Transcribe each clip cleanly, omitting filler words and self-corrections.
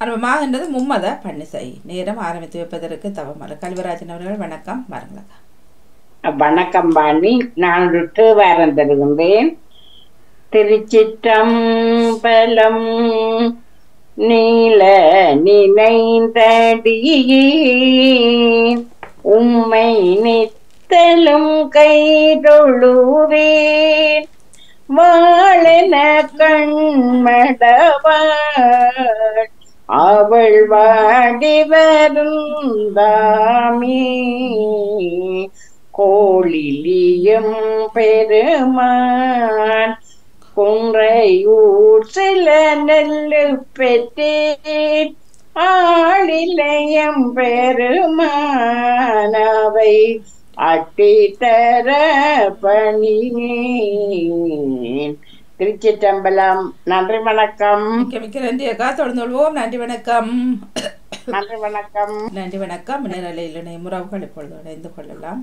ஆரம்பமாகின்றது மும்மத பன்னிசை. நேரம் ஆரம்பித்து வைப்பதற்கு தவமல்ல. கல்வராஜன் அவர்கள் வணக்கம், வாருங்களக்கா. வணக்கம் பாணி. நான் ஒரு தேவாரம் தருகின்றேன். திருச்சிற்றம்பலம். நீல நினைந்தடியே உம்மை நித்தலும் கைதொழுவேன் வாழன கண்மடவாள் அவள் வாடி வருந்தாமே கோழிலியும் பெருமான் குன்றையூர் சில நெல்லு பெற்றேன் ஆளிலையம் பெருமானவை அட்டி தர பணியேன். திருச்சிற்றம்பலம். நன்றி வணக்கம். மிக்க மிக்க நன்றி அக்கா. தொடர்ந்து கொள்வோம். நன்றி வணக்கம். நன்றி வணக்கம். நன்றி வணக்கம். நேரலையில் இணையும் உறவுகள் இப்பொழுது இணைந்து கொள்ளலாம்.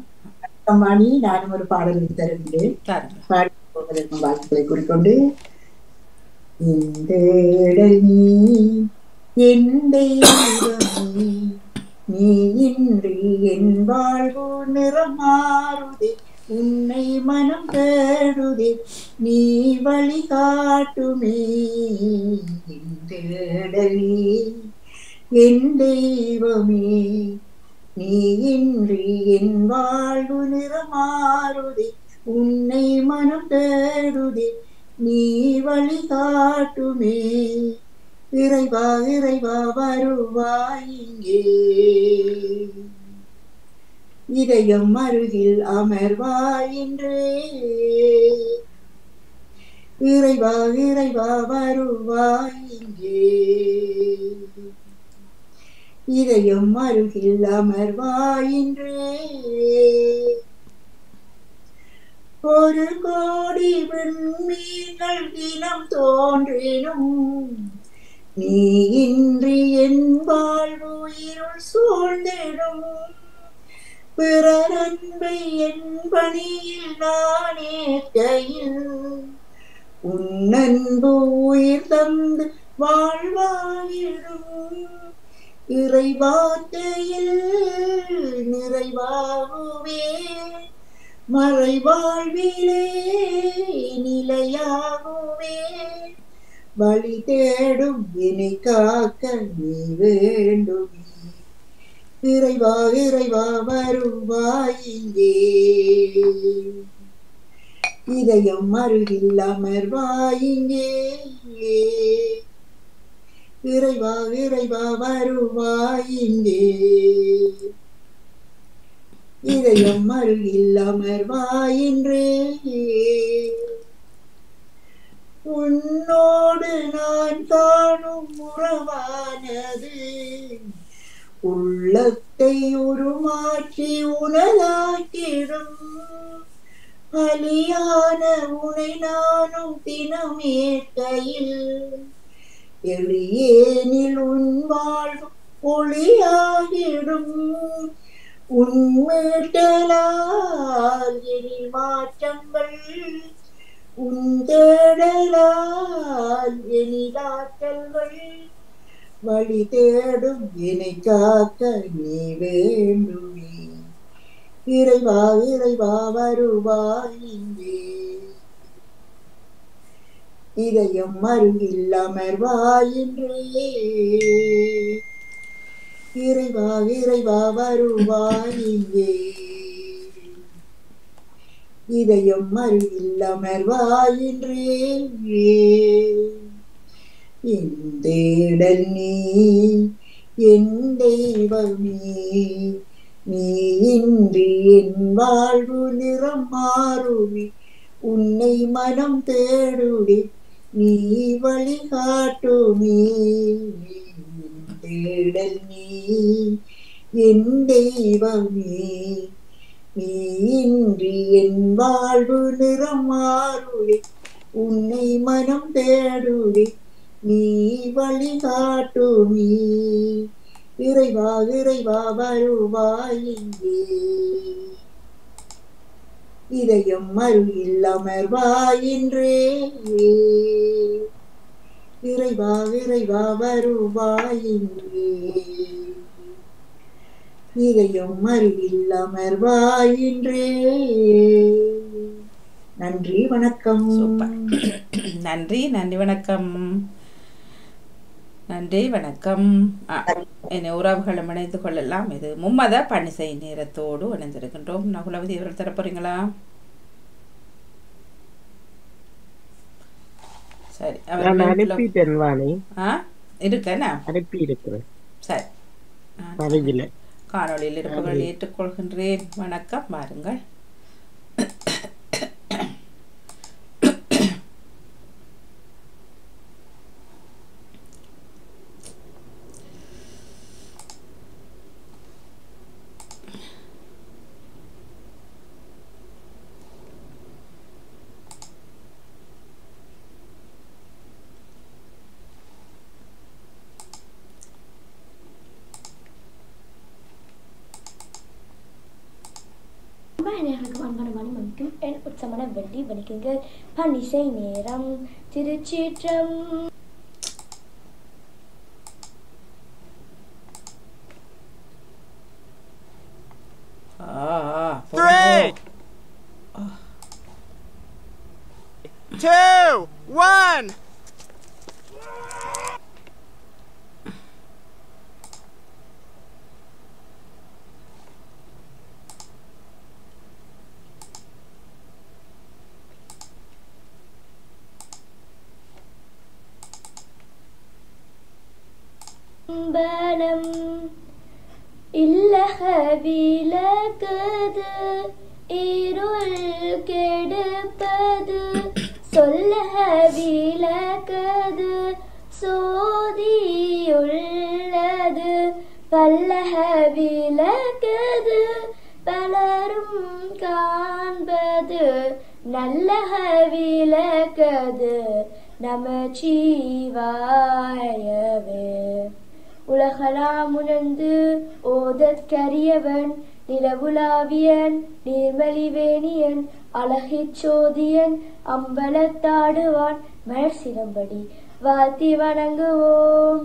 மணி, நானும் ஒரு பாடல் தருகின்றேன். பாடி போவதற்கும் வாழ்த்துக்களை கூறிக்கொண்டு, இந்த நீ என் தெய்வமே, நீ இன்றி என் வாழ்வு நிறம் மாறுதே, உன்னை மனம் தேடுதே, நீ வழிகாட்டுமே. தேடலி என் தெய்வமே, நீ இன்றி என் வாழ்வு நிறமாறுதே, உன்னை மனம் தேடுதே, நீ வழிகாட்டுமே. இறைவா இறைவா வருவாய் இங்கே, இதயம் அருகில் அமர்வாயின்றே. இறைவா இறைவா வருவாய் இங்கே, இதயம் அருகில் அமர்வாயின்றே. ஒரு கோடி விண்மீன்கள் தினம் தோன்றினும், நீ இன்றி என் வாழ்வு இருள் சூழ்ந்திடும். பிறர் அன்பை என் பணியில் நான் ஏற்கையில், உன் அன்பு உயிர் தந்து வாழ்வாயிடும். இறைவார்த்தையில் நிறைவாகுவே, மறைவாழ்விலே நிலையாகுவே. வழி தேடும் என்னை காக்க நீ வேண்டுமே. இறைவா இறைவா வருவாய் இங்கே, இதயம் அருகில் அமர்வாய் இங்கே. இறைவா இறைவா வருவாய் இங்கே, இதயம் அருகில் அமர்வாயின்றே. உன்னோடு நான் காணும் உறவானது, உள்ளத்தை உருமாற்றி உனதாக்கிடும். அலியான உனை நானும் தினமேற்கையில், எளியேனில் உன் வாழ்வு ஒளியாகிடும். உன்மேட்டலால் எனி மாற்றங்கள், உன் தேடலால் எனிதாற்றல்கள். வழி தேடும் என்னை காக்க நீ வேண்டுமே. இறைவா இறைவா வருவாய் இங்கே, இதயம் அருகில் அமர்வாயின்றே. இறைவா இறைவா வருவாய் இங்கே, இதயம் அருகில் அமர்வாயின்றே. என் தேடல் நீ என் தெய்வமே, நீ இன்றி என் வாழ்வு நிறம் மாறுமே. உன்னை மனம் தேடுதே, நீ வழிகாட்டுமே. தேடல் நீ என் தெய்வமே, நீ இன்றி என் வாழ்வு நிறம் மாறுதே. உன்னை மனம் தேடுதே, நீ வழிகாட்டுமே. இறைவா இறைவா வருவாய் இங்கே, இதயம் அருகில் அமர்வாயின்றே. இறை இறைவா இறைவா வருவாயின்றே இதயம் அருகில் அமர்வாயின்றே. நன்றி வணக்கம். சூப்பர். நன்றி நன்றி வணக்கம். நன்றி வணக்கம். என்னை உறவுகளும் இணைந்து கொள்ளலாம். இது மும்மத பணிசை நேரத்தோடு இணைந்திருக்கின்றோம். நகுலவதி இவர்கள் தரப்போறீங்களா? சரி, இருக்கேன் சரி, காணொலியில் இருப்பவர்கள் ஏற்றுக்கொள்கின்றேன். வணக்கம், வாருங்கள். என் உற்சமன வெள்ளி வணிகங்கள் பணிசை நேரம் திருச்சீற்றம். Three, 2, 1. பலம் இல்லக விலகுது இருள் கெடுப்பது சொல்லக விலகுது சோதியுள்ளது பல்லக விலகுது பலரும் காண்பது நல்லக விலகுது நமச்சிவாயவே. உலகலாம் உணர்ந்து ஓதற்கரியவன் நிலவுலாவியன் நீர்மலிவேணியன் அழகிச்சோதியன் அம்பலத்தாடுவான் மலர் சிலம்படி வாழ்த்தி வணங்குவோம்.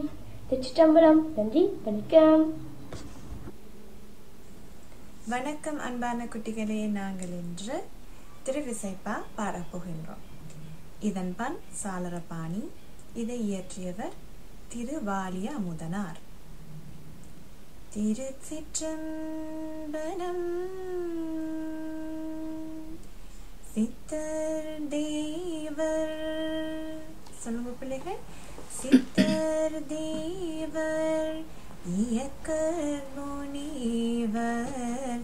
திருச்சிற்றம்பலம். நன்றி வணக்கம். வணக்கம் அன்பான குட்டிகளே, நாங்கள் இன்று திருவிசைப்பா பாடப்போகின்றோம். இதன் பண் சாளரபாணி. இதை இயற்றியவர் திருவாலிய அமுதனார். திருச்சிற்றம்பலம். சித்தர் தேவர் சொல்லுங்க பிள்ளைகள். சித்தர் தேவர் இயக்கர் முனிவர்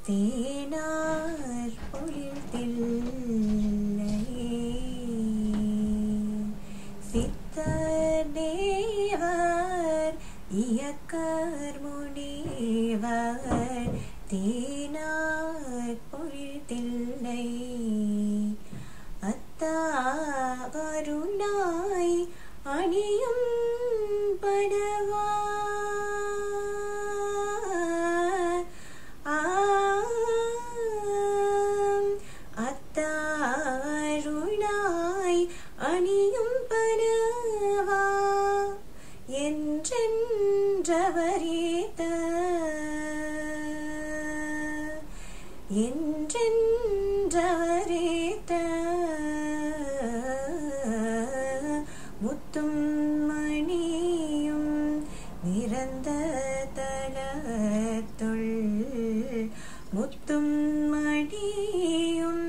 தேனார் பொழில் தில்லை. சித்தர் தேவர் இயக்கர் முனிவர் தேனார் பொழில் தில்லை. அத்தா கருணாய் அணியும் படவா அத்தாருணாய் அணியும் படவா என்றென்றவரேத்த என்றென்றவரேத்த முத்தும் மணியும் நிரந்த தலத்துள் முத்தும் மணியும்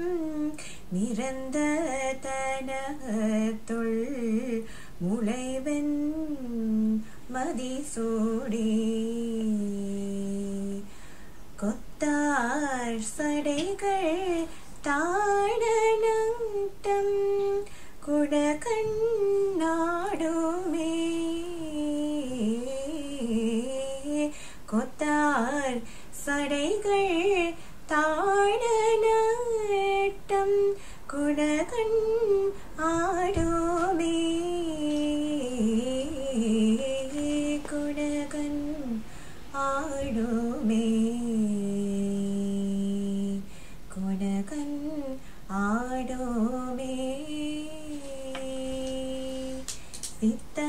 நிரந்த தலத்துள் முளைவென் மதிசூடி கொத்தார் சடைகள் தாடனட்டம் குடகண்ணாடுமே. கொத்தார் சடைகள் தாடனட்டம் குடகண் ஆடுமே. குடகண் ஆடுமே. குடகண் ஆடுமே. சித்த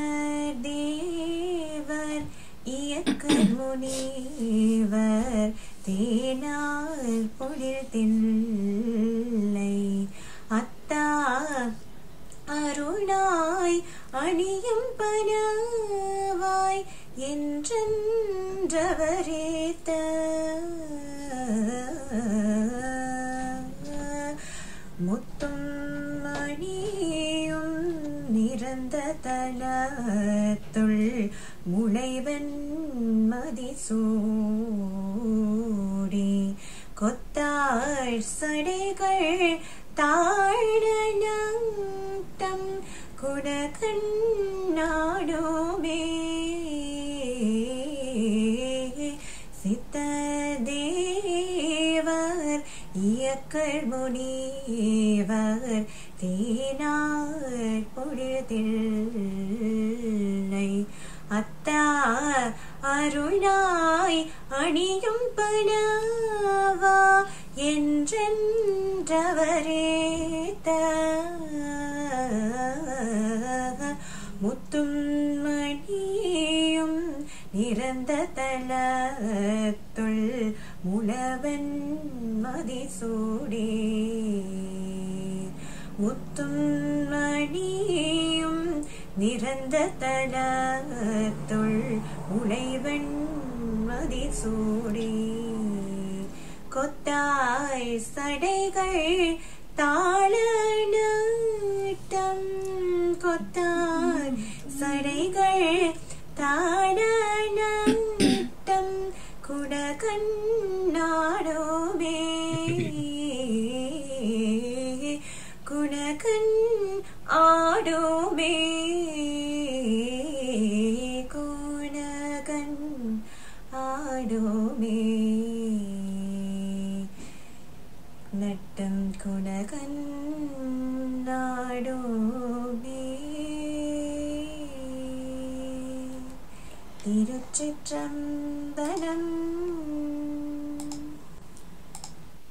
இயக்கர் முனிவர் தேனார் பொழில் தில்லை அத்தா அருணாய் அணியும் பனவாய் என்றவரேத்த முத்தும் மணியும் நிறந்த தலத்துள் முளைவன் மதிசூடி கொத்தாள் சடைகள் தாழனம் குணகண்ணாடோமே சித்ததேவர் இயக்கர் முனிவர் தேனார் பொழுதில்லை அத்தா அருளாய் அணியும் பனவா என்றவரேத்த முத்தும் மணியும் நிறந்த தலத்துள் முளவன் மதிசூடே முத்தும் மணியும் நிறந்த தலத்துள் முளைவன் மதிசூடே கொத்தாய் சடைகள் தாளநட்டம் கொத்தாய் சடைகள் தாளநட்டம் குணகண்ணாடோமே குணகண் ஆடோமே குணகண் ஆடோமே நட்டம் குணகண் நாடோமே திருச்சிற்றம்பலம்.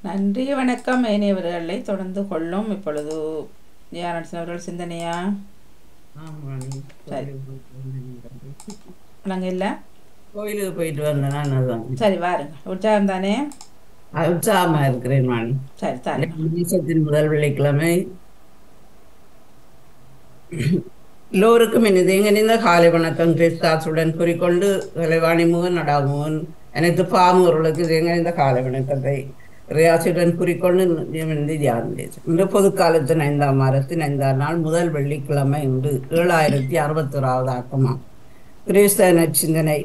நன்றி வணக்கம். ஏனையவர்களை தொடர்ந்து கொள்ளும். இப்பொழுது ஜெயானட்சன் அவர்கள் சிந்தனையா? சரி, நாங்கள் இல்லை கோயிலுக்கு போயிட்டு வந்தேன். அதான் சரி, வாருங்க. உற்சாகம் தானே? உற்சாகமா இருக்கிறேன் நான். சரி தானே. தேசத்தின் முதல் வெள்ளிக்கிழமை எல்லோருக்கும் இனிந்த காலை வணக்கம் கிறிஸ்தாசுடன் கூறிக்கொண்டு கலைவாணி முகன் நடாமுகன் அனைத்து பாமுகளுக்கு இந்த காலை வணக்கத்தை ரியாசுடன் கூறிக்கொண்டு தியானம் தேசம். இன்று பொதுக்காலத்தின் 5ஆம் வாரத்தின் 5ஆம் நாள் முதல் வெள்ளிக்கிழமை இன்று 7061வது ஆக்கமாம். கிறிஸ்தவ நற்சிந்தனை.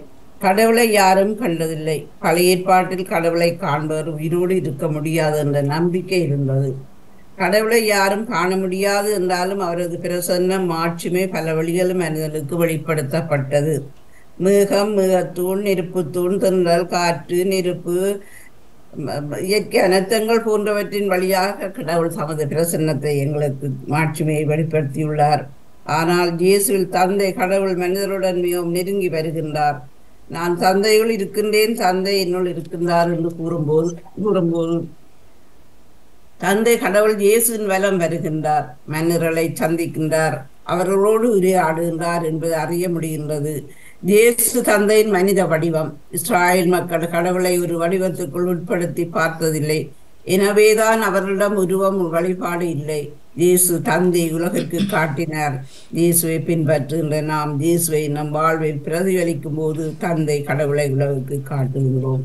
கடவுளை யாரும் கண்டதில்லை. பழைய ஏற்பாட்டில் கடவுளை காண்பவர் உயிரோடு இருக்க முடியாது என்ற நம்பிக்கை இருந்தது. கடவுளை யாரும் காண முடியாது என்றாலும் அவரது பிரசன்னம் மாட்சிமை பல வழிகளும் மனிதனுக்கு வெளிப்படுத்தப்பட்டது. மேகம், மேகத்தூண், நெருப்புத்தூண், தென்றல், காற்று, நெருப்பு, இயற்கை அனர்த்தங்கள் போன்றவற்றின் வழியாக கடவுள் தமது பிரசன்னத்தை எங்களுக்கு மாட்சிமையை வெளிப்படுத்தியுள்ளார். ஆனால் இயேசுவில் தந்தை கடவுள் மனிதருடன் மிகவும் நெருங்கி வருகின்றார். நான் தந்தையுள் இருக்கின்றேன், தந்தை என்னுள் இருக்கின்றார் என்று கூறும்போது தந்தை கடவுள் இயேசுவின் வலம் வருகின்றார், மன்னர்களை சந்திக்கின்றார், அவர்களோடு உரையாடுகின்றார் என்பது அறிய முடிகின்றது. இயேசு தந்தையின் மனித வடிவம். இஸ்ராயல் மக்கள் கடவுளை ஒரு வடிவத்துக்குள் உட்படுத்தி பார்த்ததில்லை. எனவேதான் அவர்களிடம் உருவம் வழிபாடு இல்லை. இயேசு தந்தை உலகிற்கு காட்டினார். இயேசுவை பின்பற்றுகின்ற நாம் இயேசுவை நம் வாழ்வை பிரதிபலிக்கும் போது தந்தை கடவுளை உலகிற்கு காட்டுகின்றோம்.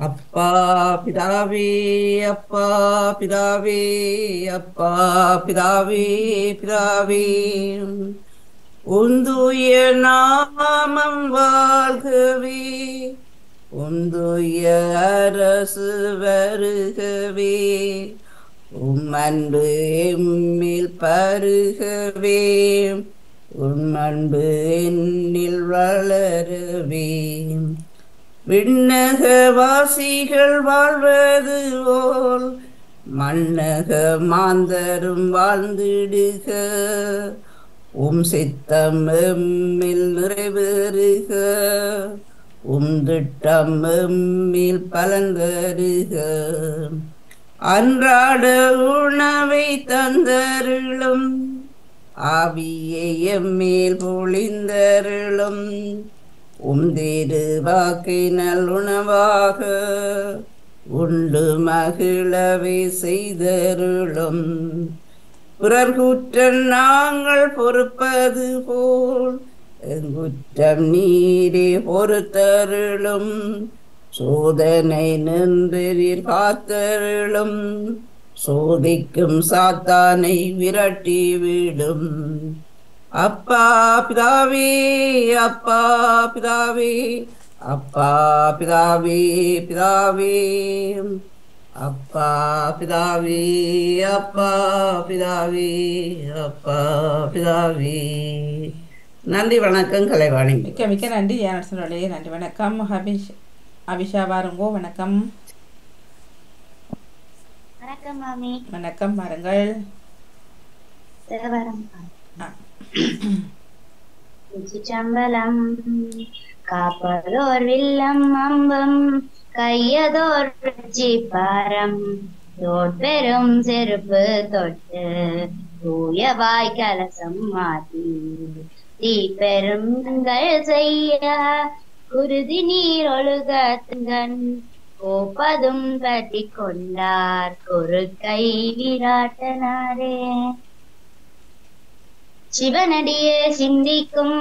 அப்பா பிதாவே, அப்பா பிதாவே, அப்பா பிதாவே, பிதாவே உந்துய நாமம் வாழ்கவே, உந்துய அரசு வருகவே, அன்பு எம்மில் பருகவே, அன்பு என்னில் வளரவே. விண்ணக வாசிகள் வாழ்வது போல் மண்ணக மாந்தரும் வாழ்ந்திடுக, சித்தம் எம்மில் நிறைவேறுக, திட்டம் எம்மில் பலந்தருக. அன்றாட உணவை தந்தருளும், ஆவியை எம்மேல் பொழிந்தருளும், உந்திரு வாக்கை நல்லுணவாக உண்டு மகிழவை செய்தருளும் பிறர் குற்றம் நாங்கள் பொறுப்பது போல் குற்றம் நீரே பொறுத்தருளும் சோதனை நின்றீர் காத்தருளும் சோதிக்கும் சாத்தானை விரட்டி விடும் அப்பா பிதாவே அப்பா பிதாவே அப்பா பிதாவே பிதாவே அப்பா பிதாவே அப்பா பிதாவே அப்பா பிதாவே. நன்றி வணக்கம் கலைவாணி. மிக்க மிக்க நன்றி ஏனே. நன்றி வணக்கம். அபிஷா வாருங்கோ. வணக்கம். வணக்கம் மாமி. வணக்கம் வாருங்கள். சம்பளம் காப்பதோர் வில்லம் அம்பம் கையதோர் பாரம் தோற்பெரும் செருப்பு தொட்டு தூயவாய் கலசம் மாற்றி தீப்பெருங்கள் செய்ய குருதி நீர் ஒழுகத்துங்கன் கோப்பதும் பற்றி கொண்டார் குறுக்கை விராட்டனாரே. சிவனடியே சிந்திக்கும்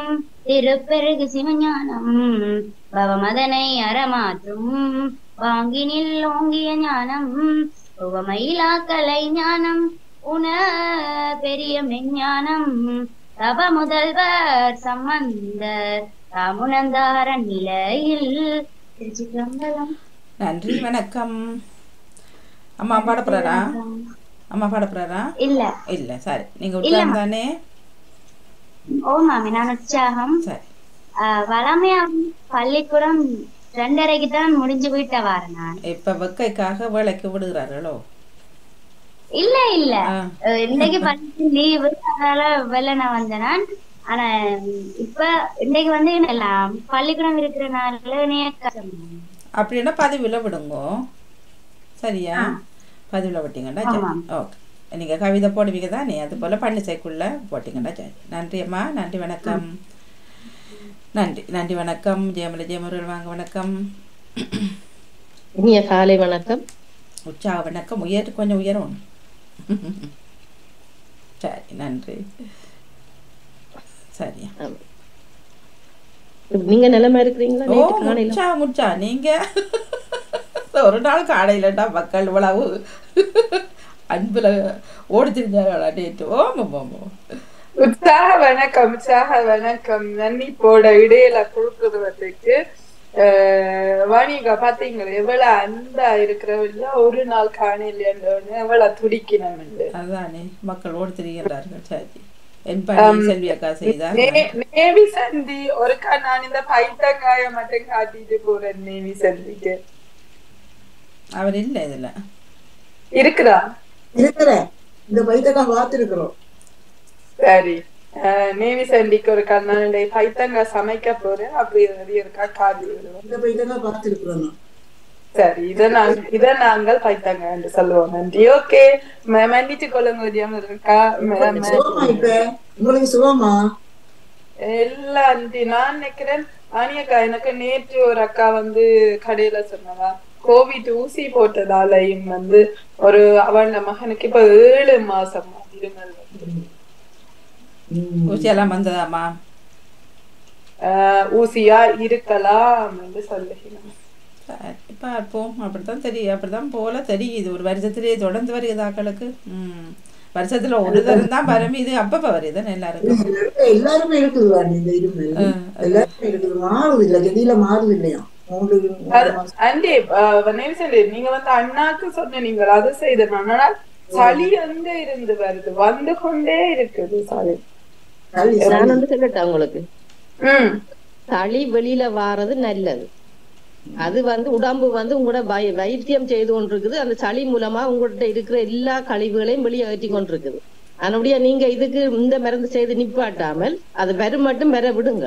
திருப்பெருகு சிவஞானம் பவமதனை அறமாற்றும் வாங்கினில் ஓங்கிய ஞானம் உவமையிலா கலை ஞானம் உண பெரிய மெஞ்ஞானம் தவ முதல்வர் சம்பந்தர் தாமுணந்தார நிலையில். திருச்சிற்றம்பலம். நன்றி வணக்கம். அம்மா பாடப்படுறா? அம்மா பாடப்படுறா? இல்ல இல்ல. சரி, நீங்க உற்சாகம் தானே? ஓ மாமி, நான் உற்சாகம். வளமையா பள்ளிக்கூடம் 2:30க்கு தான் முடிஞ்சு போயிட்ட வார. நான் இப்ப வெக்கைக்காக வேலைக்கு விடுகிறார்களோ? இல்ல இல்ல, இன்னைக்கு பள்ளி லீவு, அதனால வெளில நான் வந்தேன் நான். ஆனா இப்ப இன்னைக்கு வந்து பள்ளிக்கூடம் இருக்கிறனால அப்படின்னா பதிவுல விடுங்க. சரியா? பதிவுல விட்டீங்கன்னா சரி. ஓகே, நீங்க கவிதை போடுவீங்க தானே, அது போல பன்னிசைக்குள்ள போட்டீங்கன்னா சரி. நன்றி அம்மா. நன்றி வணக்கம். நன்றி நன்றி வணக்கம். ஜெயமலை ஜெயமுருகன் வாங்க. வணக்கம். இனிய காலை வணக்கம். உற்சாக வணக்கம். கொஞ்சம் உயரும். சரி, நன்றி. சரியா? நீங்க நிலைமை இருக்கிறீங்களா? முச்சா நீங்க ஒரு நாள் காடையிலட்டா மக்கள் இவ்வளவு அன்புல ஓடி தெரிஞ்சாங்களா நேற்று? உற்சாக வணக்கம். உற்சாக வணக்கம். நன்றி போட இடையில கொடுக்குறதுக்கு வாணிகா பாத்தீங்களா எவ்வளவு அன்பா இருக்கிறவங்க ஒரு நாள் காணையில எவ்வளவு துடிக்கணும். அதானே மக்கள் ஓடி தெரிகிறார்கள். சரி, செல்வி அக்கா செய்தார். நேவி சந்தி ஒருக்கா நான் இந்த பைத்தங்காய மட்டும் காட்டிட்டு போறேன். நேவி சந்திக்கு அவர் இல்ல இதுல இருக்குதா? இந்த பைத்தங்காய் பார்த்திருக்கிறோம். சரி, நேவி சண்டிக்கு ஒரு கண்ணாடி பைத்தங்காய் சமைக்க போறேன். அப்படி இருக்கா காதி இந்த பைத்தங்காய் பார்த்திருக்கிறோம். சரி, இத நாங்கள் பைத்தங்காய் என்று சொல்லுவோம். நன்றி. ஓகே, மன்னிச்சு கொள்ளுங்க. இருக்கா உங்களுக்கு சுகமா? எல்லா நான் நினைக்கிறேன் ஆனியக்கா, எனக்கு நேற்று ஒரு அக்கா வந்து கடையில சொன்னதா கோவிட் ஊசி போட்டதாலையும் வந்து ஒரு அவன் மகனுக்கு இப்ப 7 மாசம் இருமல் ஊசி எல்லாம் வந்ததாமா? ஊசியா இருக்கலாம் என்று சொல்லுகிறேன். பார்ப்போம். அப்படித்தான் தெரியும். அப்படித்தான் போல தெரியுது. ஒரு வருஷத்திலேயே தொடர்ந்து வருகிறது ஆக்களுக்கு. வருஷத்துல ஒரு தரம் தான் வரும். இது அப்பப்ப வருது எல்லாருக்கும். எல்லாருமே இருக்குது. இந்த இருமல் எல்லாருமே இருக்குது. மாறுது இல்ல, கதியில மாறுது இல்லையா? நீங்க வந்து அண்ணாக்கு சொன்னீங்க அது செய்தனால சளி வந்து இருந்து வருது, வந்து கொண்டே இருக்குது சளி. நான் வந்து சொல்லட்டா உங்களுக்கு, சளி வெளியில வாரது நல்லது. அது வந்து உடம்பு வந்து உங்களோட வைத்தியம் செய்து கொண்டிருக்குது. அந்த சளி மூலமா உங்கள்கிட்ட இருக்கிற எல்லா கழிவுகளையும் வெளியே ஏற்றி கொண்டிருக்குது. அதனுடைய நீங்க இதுக்கு இந்த மருந்து செய்து நிப்பாட்டாமல் அது வெறும் மட்டும் வெற விடுங்க.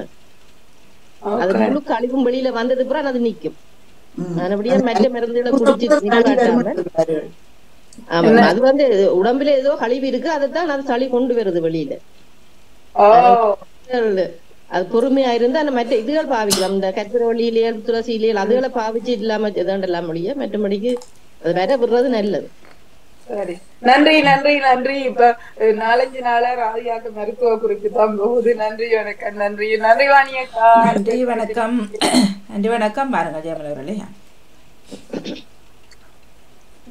அது முழு கழிவும் வெளியில வந்தது பிறகு அது நிக்கும். அதனுடைய மற்ற மருந்துகளை குடிச்சு நிப்பாட்டாமல் அது வந்து உடம்புல ஏதோ கழிவு இருக்கு, அதைத்தான் அது சளி கொண்டு வருது வெளியில. அது பொறுமையா இருந்தா அந்த மற்ற இதுகள் பாவிக்கலாம். இந்த கற்பூரவள்ளியிலேயே துளசியிலேயே அதுகளை பாவிச்சு இல்லாம எதாண்டெல்லாம் முடிய மற்றபடிக்கு அது வர விடுறது நல்லது. சரி, நன்றி நன்றி நன்றி. இப்ப 4-5 நாளா ராதியாக்கு மருத்துவ குறிப்பு தான் போகுது. நன்றி வணக்கம். நன்றி நன்றி வாணியக்கா. நன்றி வணக்கம். நன்றி வணக்கம். பாருங்க ஜெயமலவர்களே.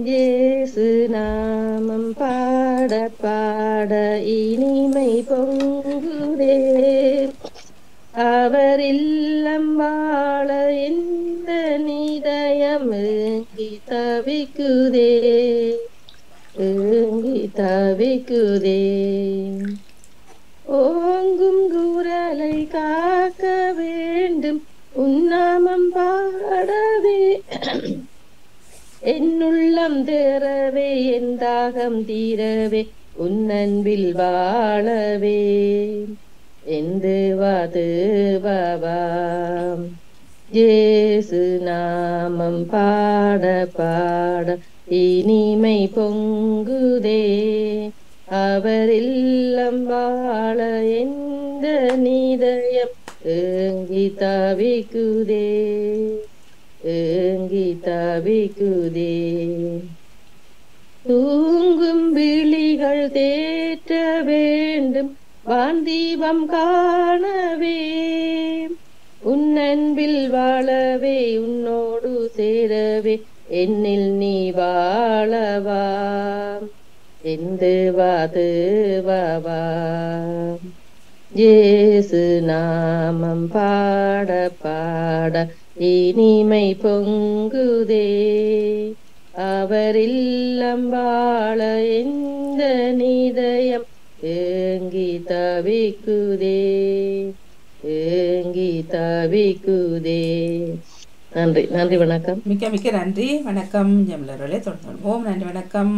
இயேசு நாமம் பாட பாட இனிமை பொங்குதே, அவர் இல்லம் வாழ எந்த நிதயம் ஏங்கி தவிக்குதே, ஏங்கி தவிக்குதே. ஓங்கும் குரலை காக்க வேண்டும் உன்னாமம் பாடவே, என்னுள்ளம் தேரவே என் தாகம் தீரவே உன்னன்பில் வாழவே, எந்து வது பாபாம். இயேசு நாமம் பாட பாட இனிமை பொங்குதே, அவர் இல்லம் வாழ எந்த நிதயம் ஏங்கி தவிக்குதே, ஏங்கி தவிக்குதே. தூங்கும் விழிகள் தேற்ற வேண்டும் வான்தீபம் காணவே, உன்னன்பில் வாழவே உன்னோடு சேரவே என்னில் நீ வாழவாம், எந்து வாது வாவாம். இயேசு நாமம் பாட பாட இனிமை பொங்குதே, அவர் இல்லம் வாழ எந்த நிதயம் ஏங்கி தவிக்குதே, ஏங்கி தவிக்குதே. நன்றி நன்றி வணக்கம். மிக்க மிக்க நன்றி வணக்கம் ஜெயமலவர்களே. தொடர்ந்து ஓம். நன்றி வணக்கம்.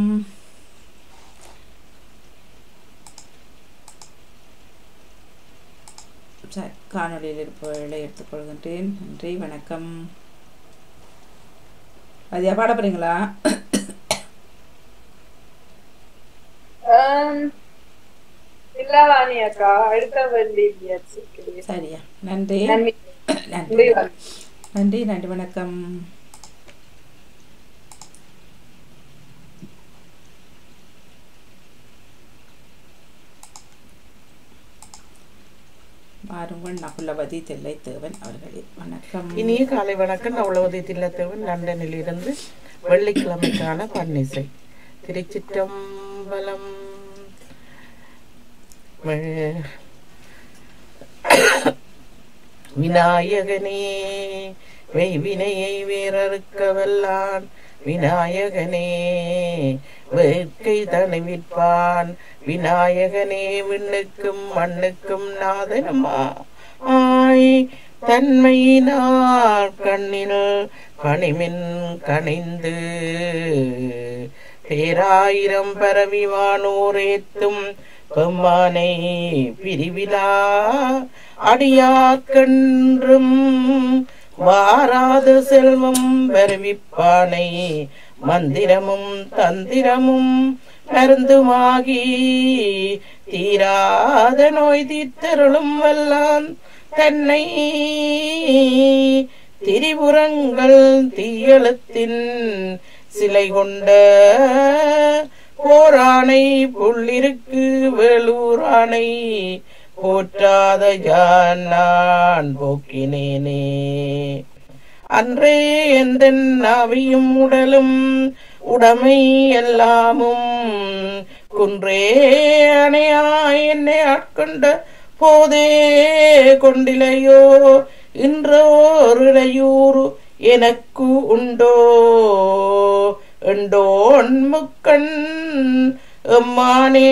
சரி, காணொலியில் இருப்பவர்களை எடுத்துக்கொள்கின்றேன். நன்றி வணக்கம். அதியா பாட போறீங்களா? இல்ல வாணியக்கா, அடுத்த வண்டி. சரியா, நன்றி நன்றி நன்றி நன்றி நன்றி வணக்கம். பாருங்கள் நகுலவதி தில்லைத்தேவன் அவர்களே வணக்கம். இனிய காலை வணக்கம். நகுலவதி தில்லைத்தேவன் லண்டனில் இருந்து வெள்ளிக்கிழமைக்கான பன்னிசை. திருச்சிற்றம்பலம். விநாயகனே மெய்வினையை வேறறுக்க வல்லான், விநாயகனே வேட்கை தணிவிப்பான், விநாயகனே விண்ணுக்கும் மண்ணுக்கும் நாதனமா ஆய், தன்மையினால் கண்ணில் பணிமின் கணிந்து பேராயிரம் பரவி வானோரேத்தும் பெம்மானை பிரிவிலா அடியாக்கன்றும் வாராத செல்வம் வருவிப்பானை, மந்திரமும் தந்திரமும் மருந்துமாகி தீராத நோய் தீர்த்தருளும் வல்லான் தன்னை, திரிபுரங்கள் தீயலத்தின் சிலை கொண்ட போரானை புள்ளிருக்கு வேலூரானை போற்றாத யான் நான் போக்கினேனே. அன்றே எந்தன் நாவியும் உடலும் உடமை எல்லாமும் குன்றே அணையாய் என்னை ஆட்கொண்ட போதே கொண்டிலையோ இன்றோர் இடையூறு எனக்கு உண்டோ, எண்டோன் முக்கண் எம்மானே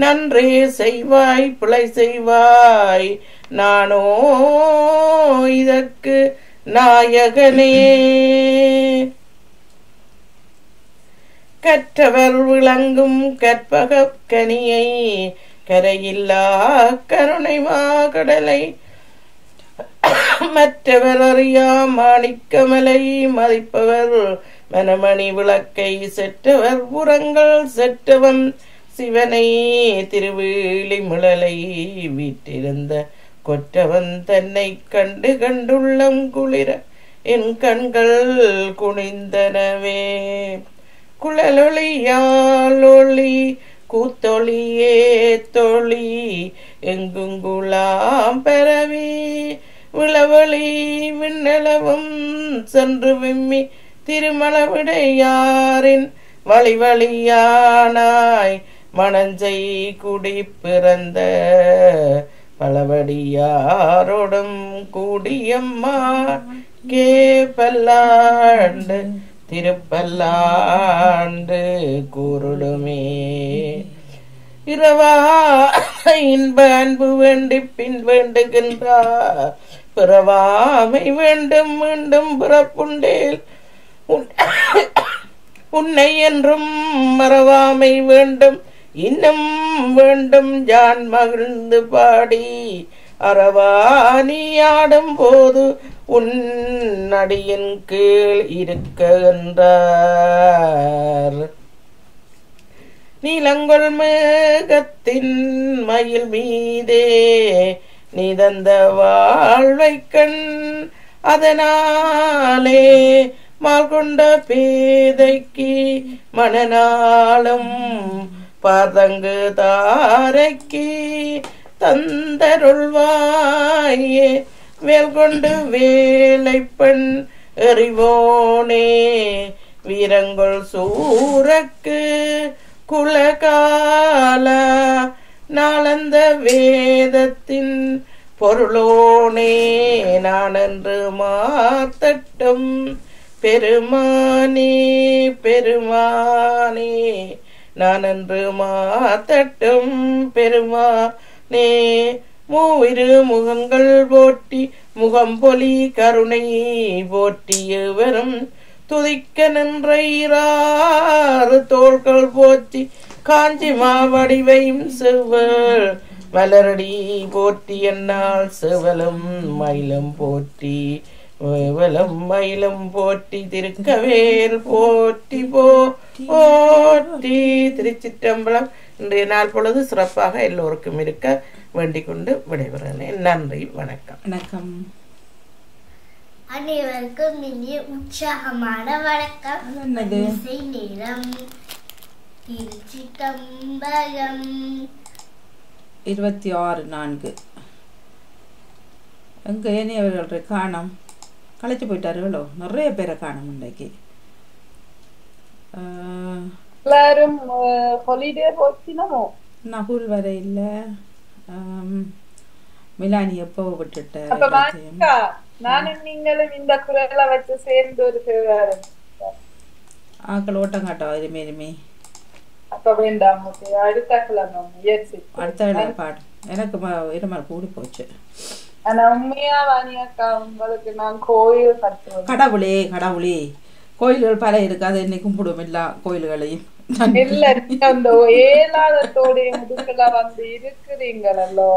நன்றே செய்வாய் பிழை செய்வாய், நானோ இதற்கு நாயகனே. கற்றவர் விளங்கும் கற்பக கனியை கரையில்லா கருணை மாகடலை மற்றவர் அறியா மாணிக்கமலை மதிப்பவர் மனமணி விளக்கை செற்றவர் புறங்கள் செற்றவன் சிவனை திருவேலி முழலை வீற்றிருந்த கொற்றவன் தன்னை கண்டு கண்டுள்ளம் குளிர என் கண்கள் குனிந்தனவே. குழலொளியால் ஒளி கூத்தொளியே தொளி எங்குங்குலாம் பரவி விளவழி விண்ணளவும் சென்று விம்மி திருமலவிடையாரின் வழி வழியானாய் மணஞ்சை குடி பிறந்த பலவடியாரோடும் கூடியம்மா கே பல்லாண்டு திருப்பல்லாண்டு கூறுடுமே. இரவா இன்ப அன்பு வேண்டி பின் வேண்டுகின்றார் பிறவாமை வேண்டும் மீண்டும் பிறப்புண்டேல் உன்னை என்றும் மறவாமை வேண்டும் இன்னும் வேண்டும் யான் மகிழ்ந்து பாடி அறவாணியாடும் போது உன் அடியின் கீழ் இருக்கின்றார். நீலங்கொள் மேகத்தின் மயில் மீதே நீ தந்த வாழ்வை கண் அதனாலே மால்கொண்ட பேதைக்கு மனநாளும் பாதங்கு தாரைக்கு தந்தருள்வாயே வேல் கொண்டு வேலைப்பெண் எறிவோனே வீரங்கொள் சூரக்கு குலகால நாளந்த வேதத்தின் பொருளோனே நான் என்று மாத்தட்டும் பெருமானே பெருமானே நான் என்று மாத்தட்டும் பெருமானே. மூவிரு முகங்கள் போற்றி முகம் பொலி கருணை போற்றிய வரும் துதிக்க நின்றாறு தோள்கள் போற்றி காஞ்சி மாவடிவையும் செவ்வல் மலரடி போற்றி என்னால் செவலும் மயிலும் போற்றி வேவலம் மயிலும் போற்றி திருக்கவேல் போற்றி போற்றி. திருச்சிற்றம்பலம். இன்றைய நாள் பொழுது சிறப்பாக எல்லோருக்கும் இருக்க வேண்டிக் கொண்டு விடைபெறுகிறேன். நன்றி, வணக்கம். வணக்கம். அனைவருக்கும் இனிய உற்சாகமான வணக்கம். இசை நேரம் திருச்சிற்றம்பலம். 26/4 எங்க ஏனியவர்கள் காணோம், களைச்சு போயிட்டார்களோ. நிறைய பேரை காணோம் இன்றைக்கு. எல்லாரும் ஹாலிடே போச்சினமோ நகுல் வர இல்ல. மிலானி எப்போ விட்டுட்ட. நானும் நீங்களும் இந்த குரலை வச்சு சேர்ந்து ஒரு ஆக்கள் ஓட்டம் காட்டா இருமே. அப்ப வேண்டாம், அடுத்த கிழமை முயற்சி. அடுத்த கிழமை பாடு. எனக்கு இருமல் கூடி போச்சு. ஆனா உண்மையா வாணியாக்கா உங்களுக்கு நான் கோயில் கட்டுவேன். கடவுளே கடவுளே, கோயில்கள் பல இருக்காது, என்னை கும்பிடும் எல்லா கோயில்களையும். இல்ல அந்த ஏலாதத்தோடைய முதுகுல வந்து இருக்கிறீங்களோ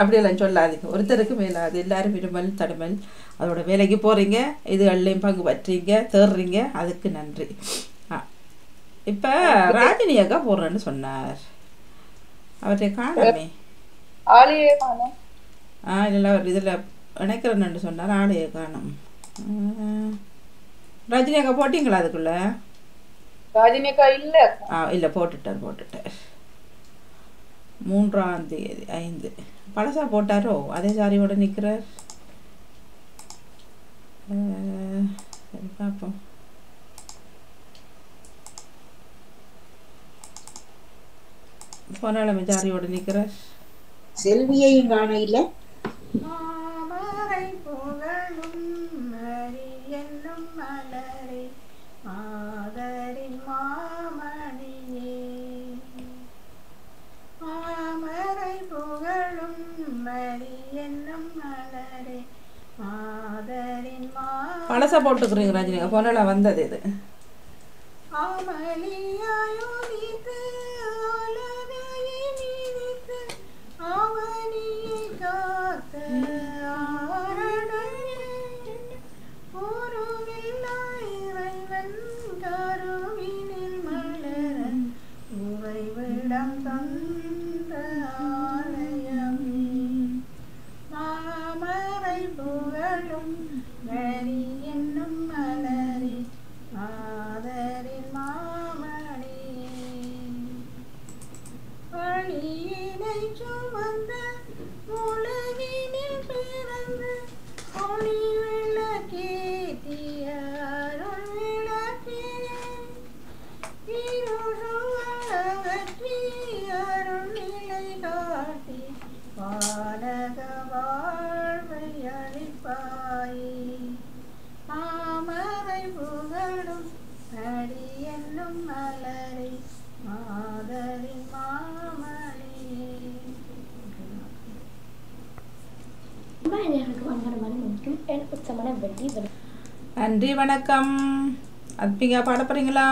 அப்படியெல்லாம் சொல்லாதீங்க. ஒருத்தருக்கு மேலாது. எல்லாரும் இருமல் தடுமல் அதோட வேலைக்கு போறீங்க, இதுகள்லையும் பங்கு பற்றீங்க, தேடுறீங்க, அதுக்கு நன்றி. இப்ப ராஜினி அக்கா போடுறேன்னு சொன்னார். அவற்றை காணமே. ஆளையே காணும். இல்லை அவர் இதுல இணைக்கிறேன்னு சொன்னார். ஆளையே காணும். ரஜினி அக்கா போட்டீங்களா அதுக்குள்ள? ராஜினி அக்கா இல்ல. இல்ல போட்டுட்டார் 3ஆம் தேதி 5 பழசா போட்டாரோ? அதே சாரியோட நிக்கிறார். சரி பார்ப்போம். போனாலும் ஜாரியோட நிக்கிறார். செல்வியையும் காண இல்ல. பழசா போட்டுக்கிறீங்க ரஜினிகா. போனால வந்தது இது. சுமந்த உலகினில் பிறந்து ஒளி விளக்கேற்றிய அருள் விளக்கே இருளுவற்றி அருள் நிலை காட்டி வானக வாழ்வை அளிப்பாயே மாமரை புகழும் அடி என்னும் மலரை மாதரின் மாமணியே. நன்றி வணக்கம். அத்பிகா பாட போறீங்களா?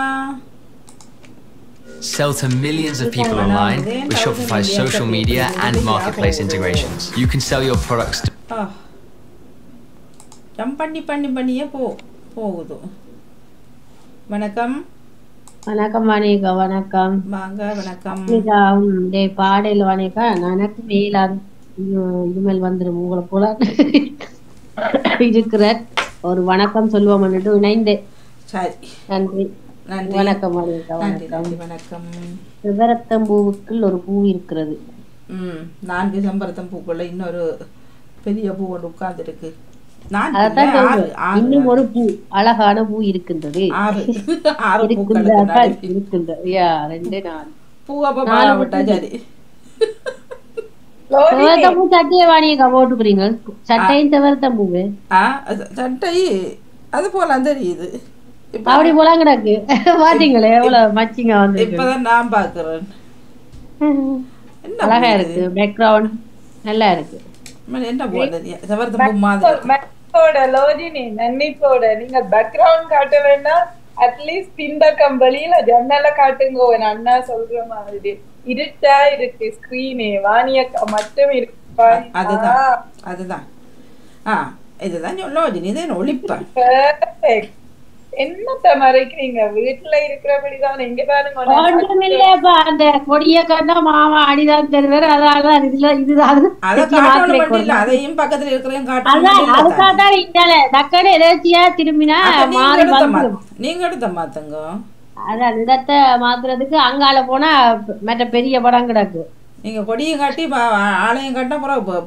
Sell to millions of people online with Shopify's social media and marketplace integrations. You can sell your products to jump பண்ணியே போகுது. வணக்கம். வணக்கம் வாணிகா. வணக்கம் வாங்க. வணக்கம். பாடையில் வாணிகா எனக்கு மேலாக இனிமேல் வந்துடும் உங்களை போல இருக்கிற ஒரு வணக்கம் சொல்லுவோம் இணைந்து. சரி, நன்றி. வணக்கம் வாணிகா. வணக்கம். செம்பருத்தம் பூவுக்குள் ஒரு பூ இருக்கிறது. 4 செம்பருத்தம் பூக்குள்ள இன்னொரு பெரிய பூ ஒன்று உட்கார்ந்து இருக்கு. இன்னும் ஒரு பூ, அழகான பூ இருக்கின்றது. சட்டையை வாணிகா போட்டுக்கிறீங்க. சட்டையும் செவரத்தம் பூவு சட்டை அது போல தெரியுது. அப்படி போல கிடக்கு. பாத்தீங்களே எவ்வளவு மச்சிங்க வந்து. இப்பதான் நான் பாக்குறேன். அழகா இருக்கு. பேக்ரவுண்ட் நல்லா இருக்கு. என்ன போல செவரத்தம் பூ மாதிரி நன்னிப்போட நீங்க பேக்ரவுண்ட் காட்ட வேண்டாம், அட்லீஸ்ட் பின்பக்கம் வெளியில ஜன்னல காட்டுங்க. அண்ணா சொல்ற மாதிரி இருட்டா இருக்கு ஸ்கிரீனே. வாணியக்கா மட்டும் இருக்கு. அதுதான் இதுதான் லோஜினி. இது ஒளிப்பேன். என்னத்த மறைக்கிறீங்க? வீட்டுல இருக்கிறபடிதான். இங்க பாருங்க, அந்த கொடிய கண்ணா மாமா அடிதான் தருவாரு. அதனாலதான் அதையும் பக்கத்துல இருக்கிறேன் எதாச்சியா திரும்பினா மாறி நீங்க எடுத்த மாத்துங்க. அதான் இடத்தை மாத்துறதுக்கு அங்கால போனா மற்ற பெரிய படம் கிடக்கு. நீங்க கொடியும் காட்டி ஆலயம் காட்ட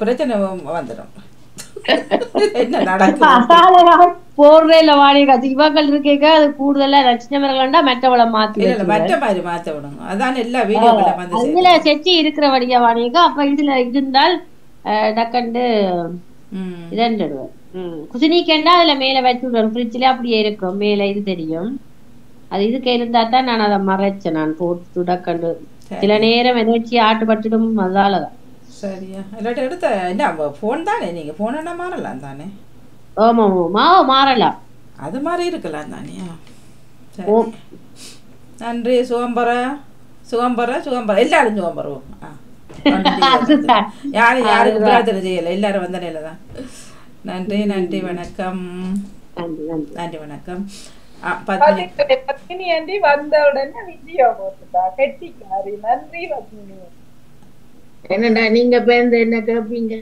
பிரச்சனை வந்துடும். என்ன நடக்கும்? போடுறேன் வாணிகா. சிவாக்கள் இருக்கேக்க அது கூடுதலா ரச்சனவர்களா மற்றவளை மாத்தி மற்ற மாதிரி மாத்த விடுங்க. அதான் எல்லா வீடியோக்களும் வந்து இதுல செச்சு இருக்கிறபடியா வாணிகா. அப்ப இதுல இருந்தால் டக்கண்டு இதண்டுடுவேன். குசினிக்கண்டா அதுல மேல வச்சு விடுவேன். ஃப்ரிட்ஜ்ல அப்படியே இருக்கும். மேல இது தெரியும். அது இதுக்கு இருந்தா தான் நான் அதை மறைச்சேன். நான் போட்டு டக்கண்டு சில நேரம் எதாச்சும் ஆட்டுப்பட்டுடும். அதாலதான். சரியா இல்லாட்டி எடுத்த என்ன போன் தானே? நீங்க போன் என்ன மாறலாம் தானே? ஆமா மாறலாம். அது மாதிரி இருக்கலாம் தானே. நன்றி. சுகம்பர எல்லாரும் சுகம்பரம். யாருக்கு பிரார்த்தனை செய்யல, எல்லாரும் வந்த நிலை தான். நன்றி. நன்றி வணக்கம். நன்றி வணக்கம். பத்மினி வந்த உடனே வீடியோ போட்டுட்டா கெட்டிக்காரி. நன்றி பத்மினி. என்னடா நீங்க பேருந்து என்ன கேப்பீங்க?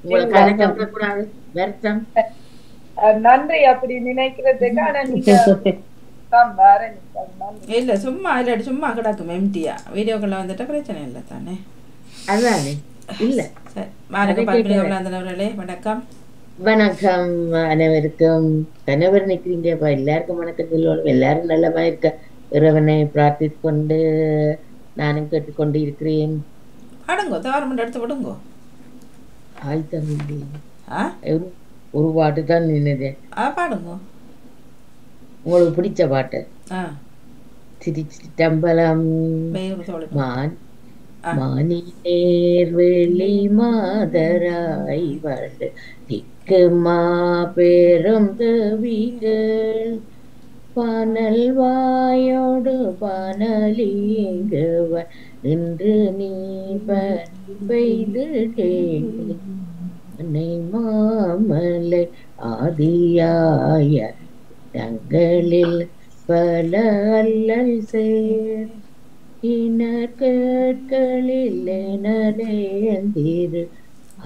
உங்களுக்கு அதை கேட்கக்கூடாது வருத்தம். நன்றி அப்படி நினைக்கிறதுக்கு. ஆனா நீங்க இல்ல சும்மா இல்லாட்டி சும்மா கிடக்கும் எம்டியா. வீடியோக்குள்ள வந்துட்டா பிரச்சனை இல்லை தானே? அதானே. இல்ல அவர்களே வணக்கம். வணக்கம் அனைவருக்கும். கணவர் நிக்கிறீங்கப்பா. எல்லாருக்கும் வணக்கம் சொல்லுவோம். எல்லாரும் நல்லமா இருக்க இறைவனை பிரார்த்தித்து கொண்டு நானும் கேட்டுக்கொண்டு இருக்கிறேன். அடங்கோ தவறுமெண்ட் எடுத்து விடுங்கோ. ஒரு பாட்டு தான் நின்னது. பாடுங்க உங்களுக்கு பிடிச்ச பாட்டு. திருச்சிட்டம்பலம் மானி நேர்வெளி மாதராய் வாழ்ந்து திக்குமா பெரும் தேவிகள் பானல் வாயோடு பானலிங்குவர் இன்று நீ பெய்து அன்னை மாமலை ஆதியாய தங்களில் பல அல்லல் சேர் இனற்களில் எனதேந்திரு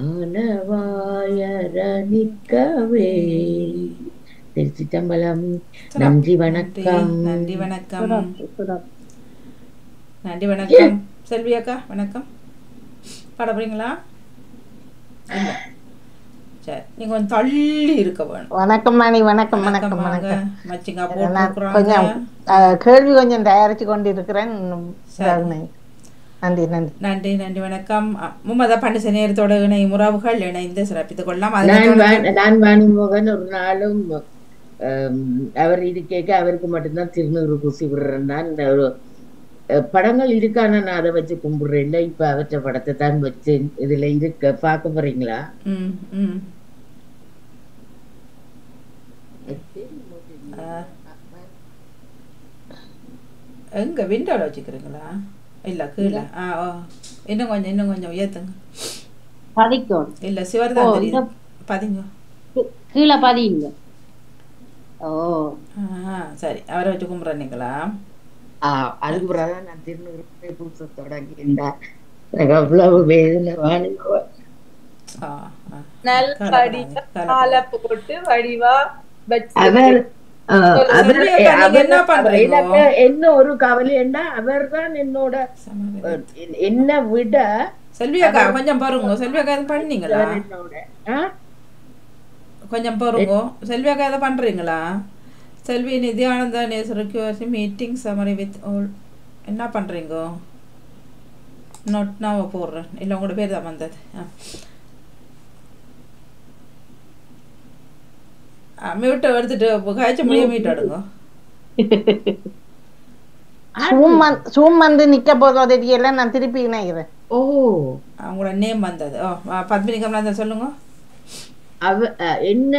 ஆலவாயர நிற்கவே. திருச்சிட்டம்பலம். நன்றி வணக்கம். நன்றி வணக்கம். நன்றி வணக்கம். செல்வி அக்கா வணக்கம். பாட போறீங்களா? இல்ல சரி, நீங்க கொஞ்சம் தள்ளி இருக்க வேணும். வணக்கம் மணி. வணக்கம் வணக்கம் வாங்க. வணக்கம். மச்சிங்கா நான் போட்டுக்கிறாங்க. கொஞ்சம் கேள்வி கொஞ்சம் தயாரிச்சு கொண்டு இருக்கிறேன். நன்றி நன்றி நன்றி நன்றி. வணக்கம். மும்மதா பண்டிசை நேரத்தோட இணையும் உறவுகள் இணைந்து சிறப்பித்துக் கொள்ளலாம். நான் வாணிமோகன் ஒரு நாளும் அவர் இருக்க அவருக்கு மட்டும்தான் திருநூறு பூசி விடுறேன். நான் படங்கள் இருக்கான நான் அதை வச்சு கும்பிடுறேன். இல்லை இப்ப அவற்றை படத்தை தான் வச்சு இதுல இருக்க பார்க்க போறீங்களா? எங்க விண்டோல வச்சுக்கிறீங்களா? இல்ல கீழே. இன்னும் கொஞ்சம் உயர்த்துங்க. பதிக்கும் இல்ல சிவர்தான் தெரியுது. பதிங்க கீழே பதிங்க. ஓ சரி, அவரை வச்சு கும்பிட்றீங்களா? அதுக்கு பிறகுதான் நான் திருநூறு பூச தொடங்கியிருந்தேன். அவ்வளவு வேதனை வாணிபவன். என்ன ஒரு கவலை என்ன, அவர் தான் என்னோட என்ன விட செல்வியாக்கா கொஞ்சம் பாருங்க. செல்வியாக்கா இது பண்ணீங்களா? கொஞ்சம் பாருங்க. செல்வியாக்கா இதை பண்றீங்களா? செல்வி Nithyananda நேசருக்கு meeting Chamari with all என்ன பண்றீங்க? நோட் நான் போடுறேன். இல்லை உங்களோட பேர் தான் வந்தது. மியூட்டை எடுத்துட்டு காய்ச்ச முடிய மீட் எடுங்க. சூம் வந்து நிக்க போதும் தெரியல. நான் திருப்பி இணைகிறேன். ஓ அவங்களோட நேம் வந்தது. பத்மினி கமலாந்தன் சொல்லுங்க. என்ன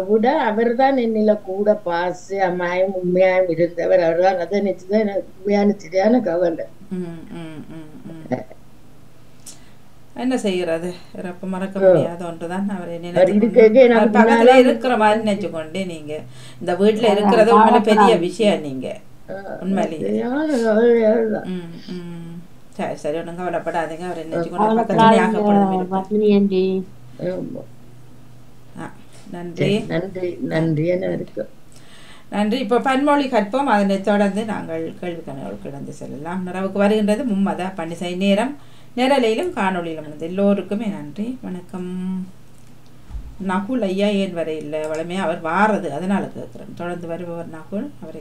விட அவர் தான் என்னில கூட பாசமாயும் உண்மையாயும் இருந்தவர். அவர் தான் அதை நினைச்சுதான் எனக்கு உண்மையான சரியான கவலை. என்ன செய்யறது? இறப்பு மறக்க முடியாத ஒன்றுதான். அவர் பக்கத்துல இருக்கிற மாதிரி நினைச்சுக்கொண்டே நீங்க இந்த வீட்டுல இருக்கிறது உண்மையில பெரிய விஷயம். நீங்க உண்மையிலேயே சரி சரி ஒன்றும் கவலைப்படாதீங்க. அவர் நினைச்சுக்கொண்டு பக்கத்துல ஆகப்படுது. நன்றி நன்றி நன்றி நன்றி. இப்போ பன்மொழி கற்போம். அதனை தொடர்ந்து நாங்கள் கேள்வி கணக்கு கடந்து செல்லலாம். நிறைவுக்கு வருகின்றது மும்மதா பண்டிசை நேரம். நேரலையிலும் காணொலியிலும் இருந்து எல்லோருக்குமே நன்றி. வணக்கம். நகுல் ஐயா ஏன் வர இல்லை? வளமையாக அவர் வாரது, அதனால கேட்குறேன். தொடர்ந்து வருபவர் நகுல். அவரை